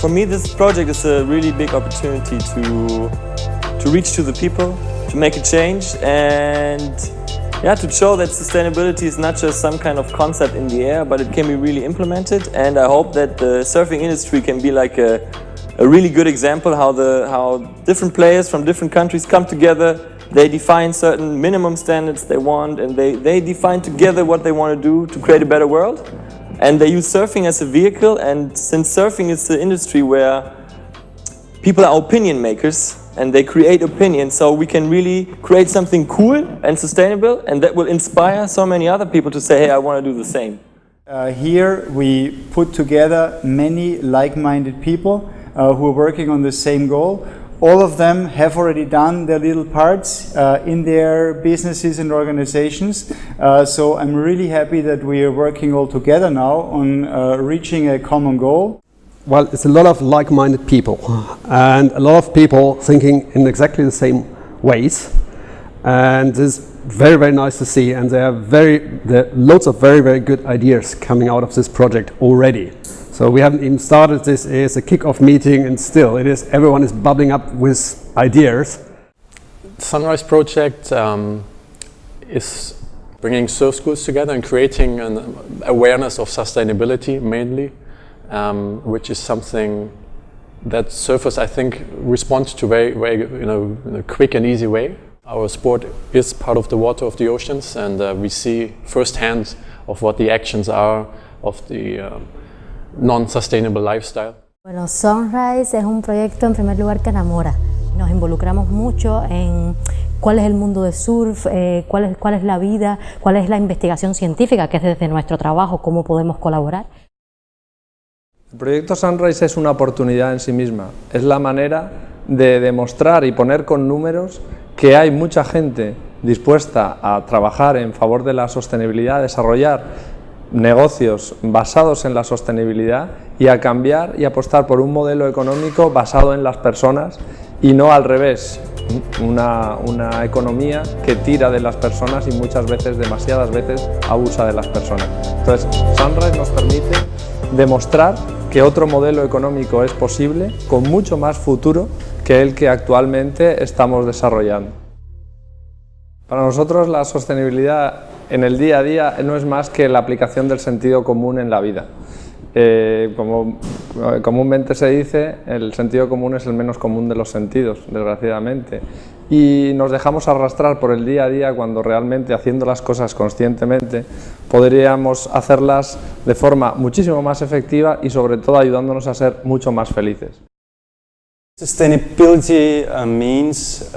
For me, this project is a really big opportunity to reach to the people, to make a change, and to show that sustainability is not just some kind of concept in the air, but it can be really implemented. And I hope that the surfing industry can be like a really good example how different players from different countries come together. They define certain minimum standards they want, and they define together what they want to do to create a better world. And they use surfing as a vehicle, and since surfing is the industry where people are opinion makers and they create opinion, so we can really create something cool and sustainable, and that will inspire so many other people to say, hey, I want to do the same. Here we put together many like-minded people who are working on the same goal. All of them have already done their little parts in their businesses and organizations. So I'm really happy that we are working all together now on reaching a common goal. Well, it's a lot of like-minded people and a lot of people thinking in exactly the same ways. And it's very, very nice to see. And there are loads of very, very good ideas coming out of this project already. So we haven't even started. This is a kick-off meeting, and still everyone is bubbling up with ideas. Sunrise project is bringing surf schools together and creating an awareness of sustainability mainly, which is something that surfers, I think, respond to very, very in a quick and easy way. Our sport is part of the water of the oceans, and we see firsthand of what the actions are of the non-sustainable lifestyle. Bueno, Sunrise es un proyecto en primer lugar que enamora. Nos involucramos mucho en cuál es el mundo del surf, cuál es la vida, cuál es la investigación científica, que es desde nuestro trabajo, cómo podemos colaborar. El proyecto Sunrise es una oportunidad en sí misma. Es la manera de demostrar y poner con números que hay mucha gente dispuesta a trabajar en favor de la sostenibilidad, desarrollar negocios basados en la sostenibilidad y a cambiar y apostar por un modelo económico basado en las personas y no al revés, una economía que tira de las personas y muchas veces, demasiadas veces, abusa de las personas. Entonces, Sunrise nos permite demostrar que otro modelo económico es posible con mucho más futuro que el que actualmente estamos desarrollando. Para nosotros la sostenibilidad en el día a día no es más que la aplicación del sentido común en la vida. Como comúnmente se dice, el sentido común es el menos común de los sentidos, desgraciadamente. Y nos dejamos arrastrar por el día a día cuando realmente, haciendo las cosas conscientemente, podríamos hacerlas de forma muchísimo más efectiva y sobre todo ayudándonos a ser mucho más felices. Sustainability means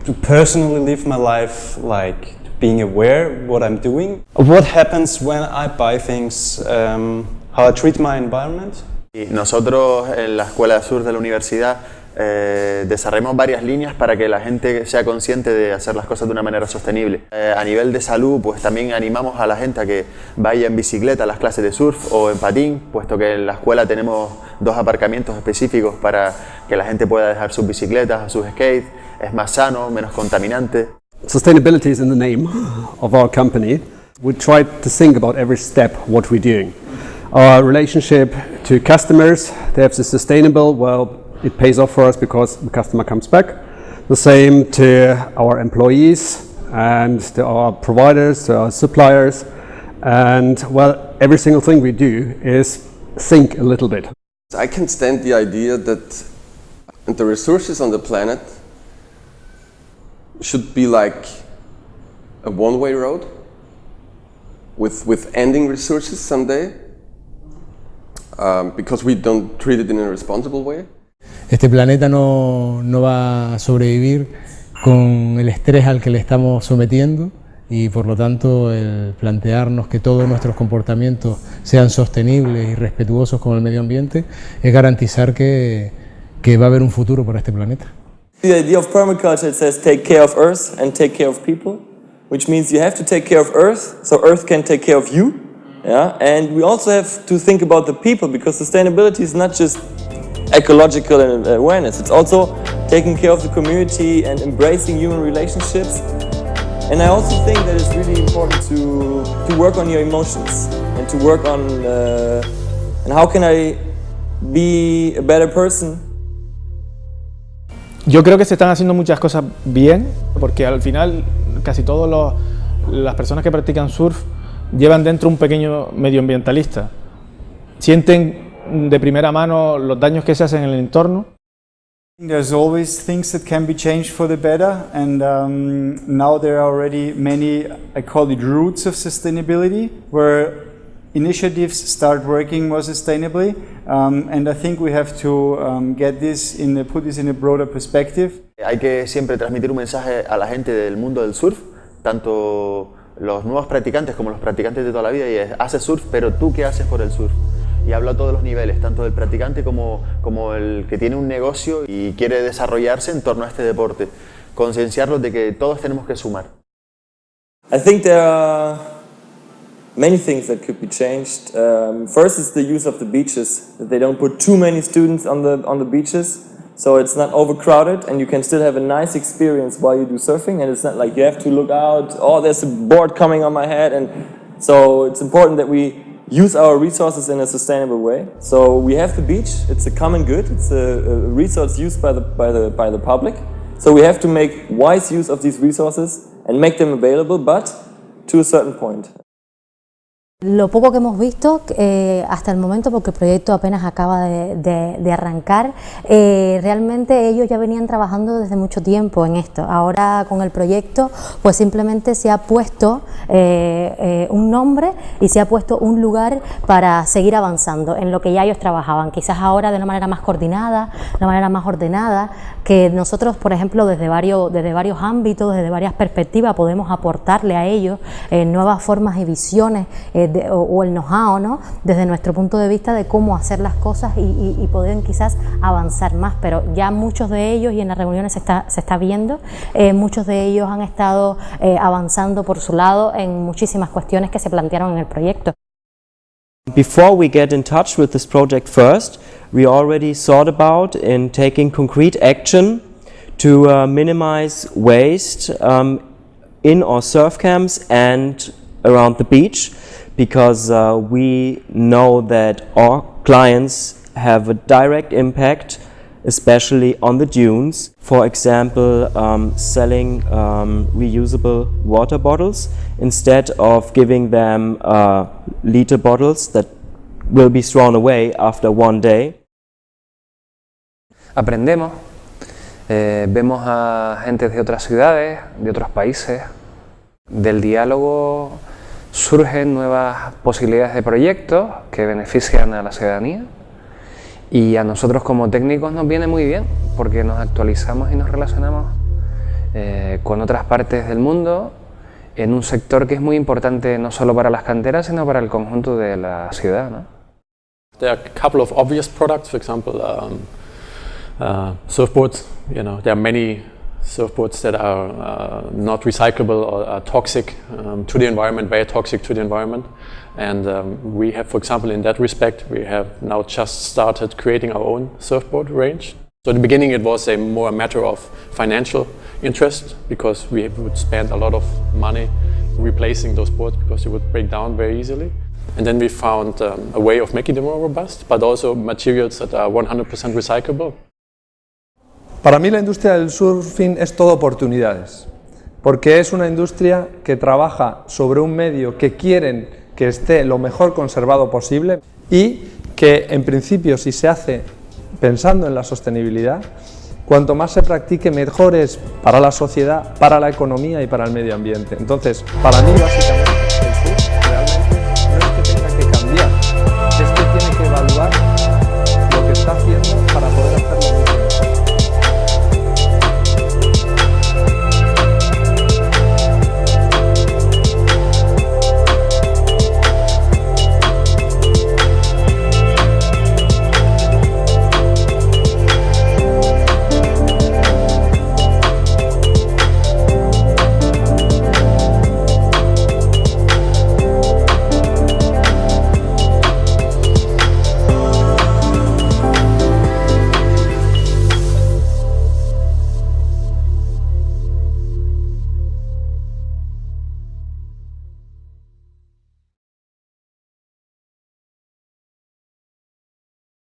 to personally live my life like being aware what I'm doing, what happens when I buy things, how I treat my environment. Y nosotros en la Escuela de Surf de la universidad desarrollamos varias líneas para que la gente sea consciente de hacer las cosas de una manera sostenible. A nivel de salud, pues también animamos a la gente a que vaya en bicicleta a las clases de surf o en patín, puesto que en la escuela tenemos 2 aparcamientos específicos para que la gente pueda dejar sus bicicletas, sus skates. Es más sano, menos contaminante. Sustainability is in the name of our company. We try to think about every step what we're doing. Our relationship to customers, they have the sustainable, well, it pays off for us because the customer comes back. The same to our employees and to our providers, to our suppliers. And well, every single thing we do is think a little bit. I can stand the idea that the resources on the planet should be like a one-way road with ending resources someday, because we don't treat it in a responsible way. Este planeta no va a sobrevivir con el estrés al que le estamos sometiendo, y por lo tanto el plantearnos que todos nuestros comportamientos sean sostenibles y respetuosos con el medio ambiente es garantizar que va a haber un futuro para este planeta. The idea of permaculture says take care of Earth and take care of people, which means you have to take care of Earth so Earth can take care of you. Yeah? And we also have to think about the people, because sustainability is not just ecological awareness, it's also taking care of the community and embracing human relationships. And I also think that it's really important to work on your emotions and to work on And how can I be a better person? Yo creo que se están haciendo muchas cosas bien, porque al final casi todas las personas que practican surf llevan dentro un pequeño medioambientalista. Sienten de primera mano los daños que se hacen en el entorno. There's always things that can be changed for the better, and now there are already many, I call it roots of sustainability, where initiatives start working more sustainably, and I think we have to put this in a broader perspective. Hay que siempre transmitir un mensaje a la gente del mundo del surf, tanto los nuevos practicantes como los practicantes de toda la vida, y es: haces surf, pero tú ¿qué haces por el surf? Y hablo a todos los niveles, tanto del practicante como el que tiene un negocio y quiere desarrollarse en torno a este deporte. Concienciarlos de que todos tenemos que sumar. I think there are many things that could be changed. First is the use of the beaches. That they don't put too many students on the beaches, so it's not overcrowded and you can still have a nice experience while you do surfing, and it's not like you have to look out, oh, there's a board coming on my head, and so it's important that we use our resources in a sustainable way. So we have the beach, it's a common good, it's a resource used by the public. So we have to make wise use of these resources and make them available, but to a certain point. Lo poco que hemos visto hasta el momento, porque el proyecto apenas acaba de arrancar, realmente ellos ya venían trabajando desde mucho tiempo en esto. Ahora con el proyecto pues simplemente se ha puesto un nombre y se ha puesto un lugar para seguir avanzando en lo que ya ellos trabajaban, quizás ahora de una manera más coordinada, de una manera más ordenada, que nosotros, por ejemplo, desde varios ámbitos, desde varias perspectivas, podemos aportarle a ellos nuevas formas y visiones o el know-how, ¿no? Desde nuestro punto de vista de cómo hacer las cosas y poder quizás avanzar más, pero ya muchos de ellos, y en las reuniones se está viendo, muchos de ellos han estado avanzando por su lado en muchísimas cuestiones que se plantearon en el proyecto. Before we get in touch with this project first, we already thought about in taking concrete action to minimize waste in our surf camps and around the beach, because we know that our clients have a direct impact, especially on the dunes. For example, selling reusable water bottles instead of giving them liter bottles that will be thrown away after one day. Aprendemos, vemos a gente de otras ciudades, de otros países. Del diálogo surgen nuevas posibilidades de proyectos que benefician a la ciudadanía, y a nosotros como técnicos nos viene muy bien porque nos actualizamos y nos relacionamos con otras partes del mundo en un sector que es muy importante no solo para las canteras sino para el conjunto de la ciudad, ¿no? There are a couple of obvious products, for example, surfboards. You know, there are many surfboards that are not recyclable or are toxic to the environment, very toxic to the environment. And we have, for example, in that respect, we have now just started creating our own surfboard range. So in the beginning it was more a matter of financial interest, because we would spend a lot of money replacing those boards because they would break down very easily. And then we found a way of making them more robust, but also materials that are 100% recyclable. Para mí la industria del surfing es todo oportunidades, porque es una industria que trabaja sobre un medio que quieren que esté lo mejor conservado posible y que en principio, si se hace pensando en la sostenibilidad, cuanto más se practique mejor es para la sociedad, para la economía y para el medio ambiente. Entonces, para mí básicamente